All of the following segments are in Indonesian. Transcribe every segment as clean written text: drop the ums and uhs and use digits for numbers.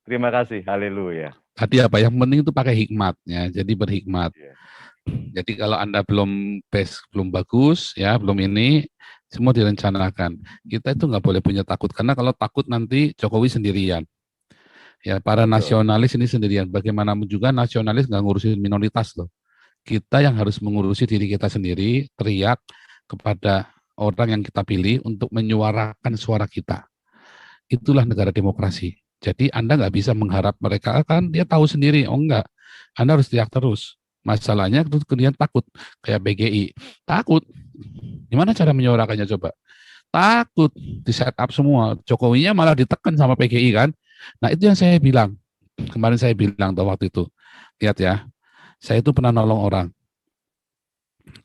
Terima kasih. Haleluya. Tadi apa yang penting itu pakai hikmatnya, jadi berhikmat. Yeah. Jadi kalau Anda belum best, belum bagus, ya belum ini, semua direncanakan. Kita itu nggak boleh punya takut, karena kalau takut nanti Jokowi sendirian. Ya, para Betul. nasionalis ini sendirian. Bagaimanapun juga nasionalis nggak ngurusin minoritas loh. Kita yang harus mengurusi diri kita sendiri, teriak kepada orang yang kita pilih untuk menyuarakan suara kita. Itulah negara demokrasi. Jadi Anda nggak bisa mengharap mereka kan dia tahu sendiri. Oh enggak, Anda harus teriak terus. Masalahnya itu kemudian takut, kayak BGI. Takut. Gimana cara menyuarakannya coba? Takut, di set up semua. Jokowinya malah ditekan sama PGI kan. Nah itu yang saya bilang. Kemarin saya bilang tuh waktu itu. Lihat ya, saya itu pernah nolong orang.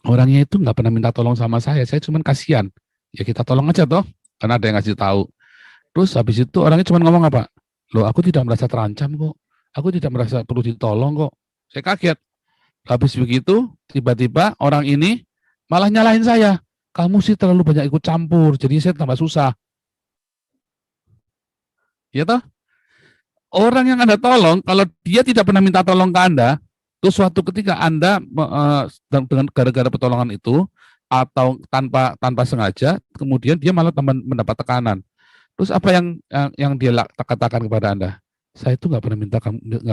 Orangnya itu nggak pernah minta tolong sama saya cuma kasihan. Ya kita tolong aja toh, karena ada yang ngasih tahu. Terus habis itu orangnya cuma ngomong apa? Loh aku tidak merasa terancam kok. Aku tidak merasa perlu ditolong kok. Saya kaget. Habis begitu, tiba-tiba orang ini malah nyalahin saya. Kamu sih terlalu banyak ikut campur, jadi saya tambah susah. Ya toh? Orang yang Anda tolong, kalau dia tidak pernah minta tolong ke Anda, terus suatu ketika Anda dengan gara-gara pertolongan itu atau tanpa sengaja, kemudian dia malah mendapat tekanan. Terus apa yang dia katakan kepada Anda? Saya itu nggak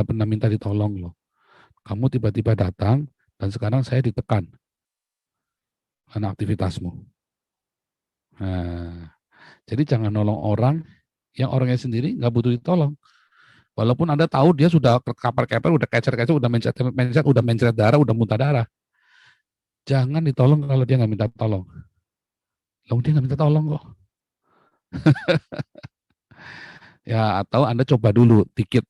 pernah minta ditolong loh. Kamu tiba-tiba datang dan sekarang saya ditekan karena aktivitasmu. Nah, jadi jangan nolong orang yang orangnya sendiri nggak butuh ditolong. Walaupun Anda tahu dia sudah kapar-kapar, udah kecer-kecer, udah mencret darah, udah muntah darah. Jangan ditolong kalau dia nggak minta tolong. Loh, dia nggak minta tolong kok. Ya, atau Anda coba dulu dikit.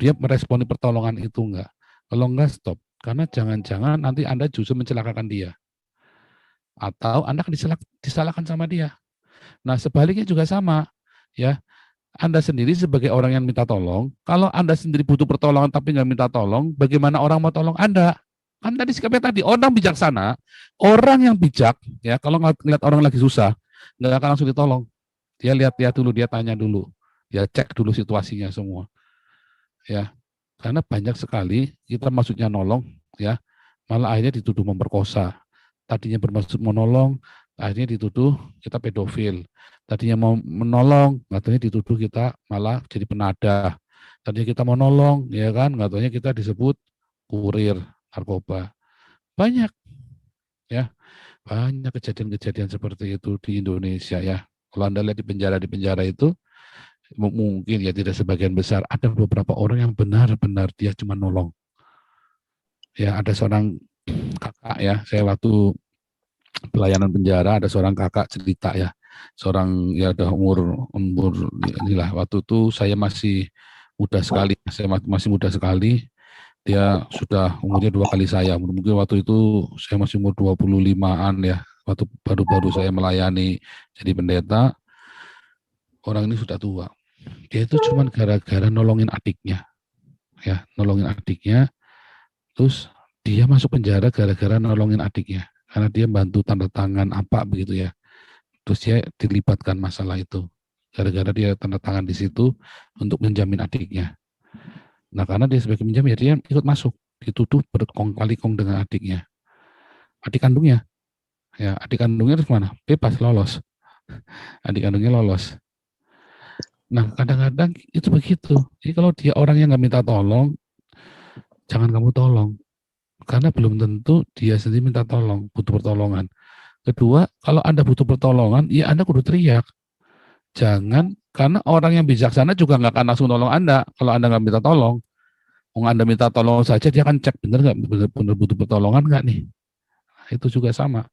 Dia meresponi pertolongan itu enggak. Kalau enggak, stop. Karena jangan-jangan nanti Anda justru mencelakakan dia. Atau Anda akan disalahkan sama dia. Nah, sebaliknya juga sama. Ya, Anda sendiri sebagai orang yang minta tolong, kalau Anda sendiri butuh pertolongan tapi nggak minta tolong, bagaimana orang mau tolong Anda? Kan tadi sikapnya tadi, orang bijaksana, orang yang bijak, ya kalau ngeliat orang lagi susah, nggak akan langsung ditolong. Dia lihat-lihat dulu, dia tanya dulu, dia cek dulu situasinya semua. Ya, karena banyak sekali kita maksudnya nolong, ya malah akhirnya dituduh memperkosa. Tadinya bermaksud menolong, akhirnya dituduh kita pedofil. Tadinya mau menolong, katanya dituduh kita malah jadi penadah. Tadinya kita mau nolong, ya kan, katanya kita disebut kurir narkoba. Banyak, ya, banyak kejadian-kejadian seperti itu di Indonesia ya. Kalau Anda lihat di penjara itu, mungkin ya tidak sebagian besar, ada beberapa orang yang benar-benar dia cuma nolong. Ya, ada seorang kakak ya, saya waktu pelayanan penjara ada seorang kakak cerita ya, seorang ya udah umur inilah, waktu itu saya masih muda sekali, masih muda sekali, dia sudah umurnya 2 kali saya, mungkin waktu itu saya masih umur 25-an ya, waktu baru-baru saya melayani jadi pendeta, orang ini sudah tua. Dia itu cuma gara-gara nolongin adiknya, ya nolongin adiknya, terus dia masuk penjara gara-gara nolongin adiknya, karena dia bantu tanda tangan apa begitu ya, terus dia dilibatkan masalah itu, gara-gara dia tanda tangan di situ untuk menjamin adiknya. Nah karena dia sebagai menjamin, dia ikut masuk, dituduh berkong kali kong dengan adiknya, adik kandungnya, ya adik kandungnya terus mana? Bebas lolos, adik kandungnya lolos. Nah kadang-kadang itu begitu. Jadi kalau dia orang yang nggak minta tolong, jangan kamu tolong. Karena belum tentu dia sendiri minta tolong, butuh pertolongan. Kedua, kalau Anda butuh pertolongan, ya Anda kudu teriak. Jangan, karena orang yang bijaksana juga nggak akan langsung tolong Anda kalau Anda nggak minta tolong. Kalau Anda minta tolong saja, dia akan cek benar nggak, benar butuh pertolongan nggak nih. Itu juga sama.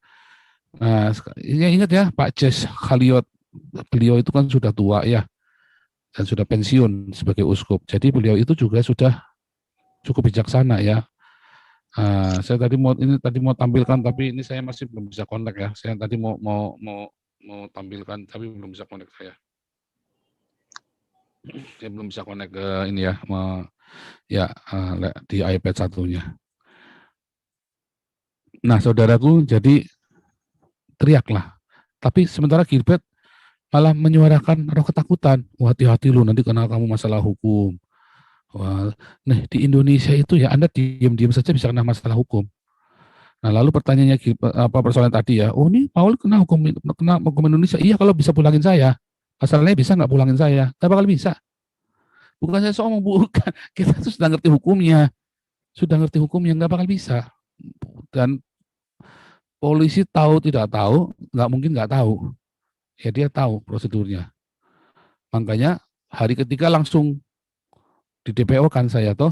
Nah, ya ingat ya, Pak Jes Khaliot, beliau itu kan sudah tua ya, dan sudah pensiun sebagai uskup. Jadi beliau itu juga sudah cukup bijaksana ya. Saya tadi mau tampilkan, tapi ini saya masih belum bisa connect ya. Saya tadi mau tampilkan, tapi belum bisa connect saya. Saya belum bisa connect ke ini ya, di iPad satunya. Nah, saudaraku, jadi teriaklah. Tapi sementara Gilbert malah menyuarakan roh ketakutan. Wah, hati-hati lu nanti kena kamu masalah hukum. Wah, nah di Indonesia itu ya Anda diam-diam saja bisa kena masalah hukum. Nah, lalu pertanyaannya apa persoalan tadi ya? Oh, ini Paul kena hukum Indonesia. Iya, kalau bisa pulangin saya. Masalahnya bisa nggak pulangin saya? Nggak bakal bisa. Bukan saya sombong, bukan. Kita tuh sudah ngerti hukumnya. Sudah ngerti hukumnya, nggak bakal bisa. Dan polisi tahu tidak tahu, nggak mungkin nggak tahu. Ya dia tahu prosedurnya. Makanya hari ketiga langsung di DPO kan saya toh.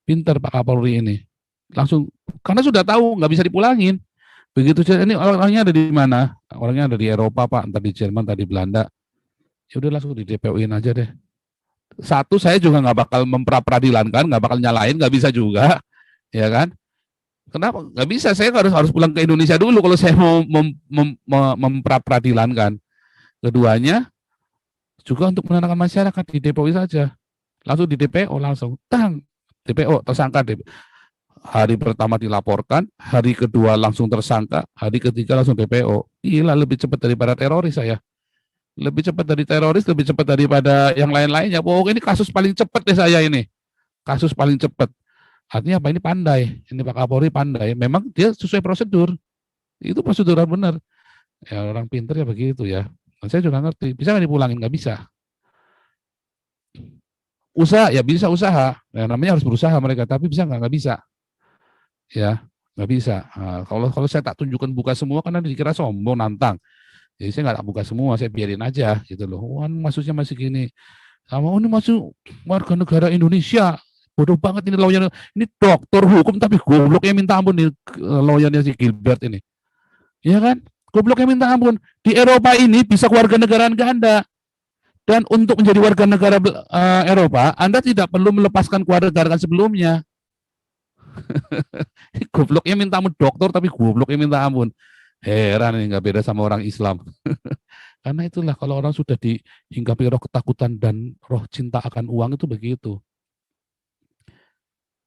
Pinter Pak Kapolri ini. Langsung, karena sudah tahu nggak bisa dipulangin. Begitu ini orangnya ada di mana? Orangnya ada di Eropa Pak, entah di Jerman, entah di Belanda. Ya udah langsung di DPO-in aja deh. Satu, saya juga nggak bakal memperadilankan, nggak bakal nyalain, nggak bisa juga, ya kan? Kenapa? Nggak bisa, saya harus pulang ke Indonesia dulu kalau saya mau memperadilankan. Keduanya juga untuk menenangkan masyarakat di DPO saja, langsung di DPO langsung, DPO tersangka DPO. Hari pertama dilaporkan, hari kedua langsung tersangka, hari ketiga langsung DPO. Gila, lebih cepat daripada teroris saya. Lebih cepat dari teroris, lebih cepat daripada yang lain-lainnya. Pokoknya ini kasus paling cepat deh saya ini. Kasus paling cepat. Artinya apa? Ini pandai. Ini Pak Kapolri pandai. Memang dia sesuai prosedur. Itu proseduran benar. Ya orang pinter ya begitu ya. Dan saya juga ngerti. Bisa nggak dipulangin? Nggak bisa. Usaha, ya bisa usaha. Ya, namanya harus berusaha mereka. Tapi bisa nggak? Nggak bisa. Ya, nggak bisa. Nah, kalau saya tak tunjukkan buka semua, kan nanti dikira sombong, nantang. Jadi saya nggak buka semua, saya biarin aja gitu loh. Wah, maksudnya masih gini. Sama ini masuk warga negara Indonesia. Bodoh banget ini lawyer. Ini dokter hukum tapi gobloknya minta ampun nih lawyernya si Gilbert ini. Iya kan? Gobloknya minta ampun. Di Eropa ini bisa keluarga negaraan ganda. Dan untuk menjadi warga negara Eropa, Anda tidak perlu melepaskan keluarga negaraan sebelumnya. Gobloknya minta ampun dokter tapi gobloknya minta ampun. Heran ini nggak beda sama orang Islam. Karena itulah kalau orang sudah dihinggapi roh ketakutan dan roh cinta akan uang itu begitu.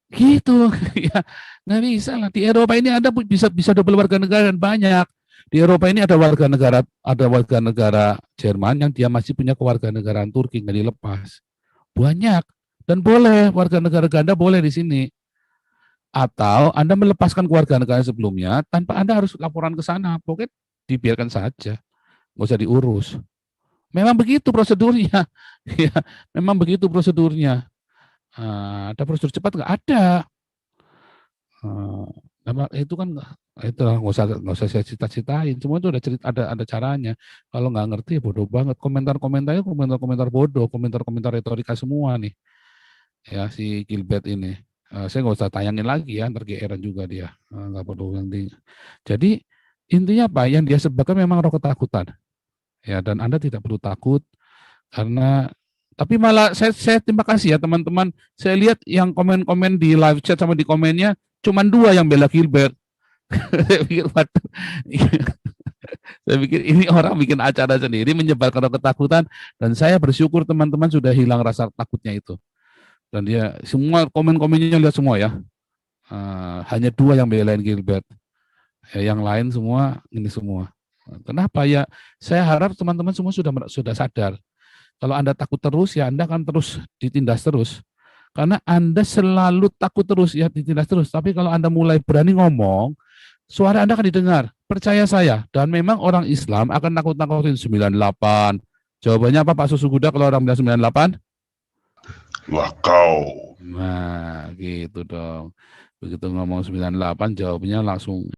Gitu, ya nggak bisa lah. Di Eropa ini ada bisa double warga negara dan banyak. Di Eropa ini ada warga negara Jerman yang dia masih punya kewarganegaraan Turki nggak dilepas. Banyak dan boleh warga negara ganda boleh di sini. Atau Anda melepaskan keluarga negara sebelumnya tanpa Anda harus laporan ke sana. Pokoknya dibiarkan saja, nggak usah diurus. Memang begitu prosedurnya. Ya, memang begitu prosedurnya. Ada prosedur cepat nggak ada. Itu kan itu nggak usah saya cita-citain. Semua itu ada caranya. Kalau nggak ngerti ya bodoh banget. Komentar-komentarnya komentar-komentar bodoh, komentar-komentar retorika semua nih. Ya si Gilbert ini. Saya nggak usah tayangin lagi ya, ntar GR juga dia. Nggak perlu nanti. Jadi intinya apa? Yang dia sebagai memang roh ketakutan. Ya, dan Anda tidak perlu takut karena tapi malah saya terima kasih ya teman-teman. Saya lihat yang komen-komen di live chat sama di komennya cuma 2 yang bela Gilbert. Saya pikir, saya pikir ini orang bikin acara sendiri menyebarkan ketakutan dan saya bersyukur teman-teman sudah hilang rasa takutnya itu. Dan dia semua komen-komennya lihat semua ya. Hanya 2 yang belain Gilbert. Ya, yang lain semua ini semua. Kenapa ya? Saya harap teman-teman semua sudah sadar. Kalau Anda takut terus, ya Anda akan terus ditindas terus. Karena Anda selalu takut terus, ya ditindas terus. Tapi kalau Anda mulai berani ngomong, suara Anda akan didengar. Percaya saya. Dan memang orang Islam akan nakut-nakutin 98. Jawabannya apa Pak Susu Guda kalau orang bilang 98? Lah kau. Nah, gitu dong. Begitu ngomong 98, jawabnya langsung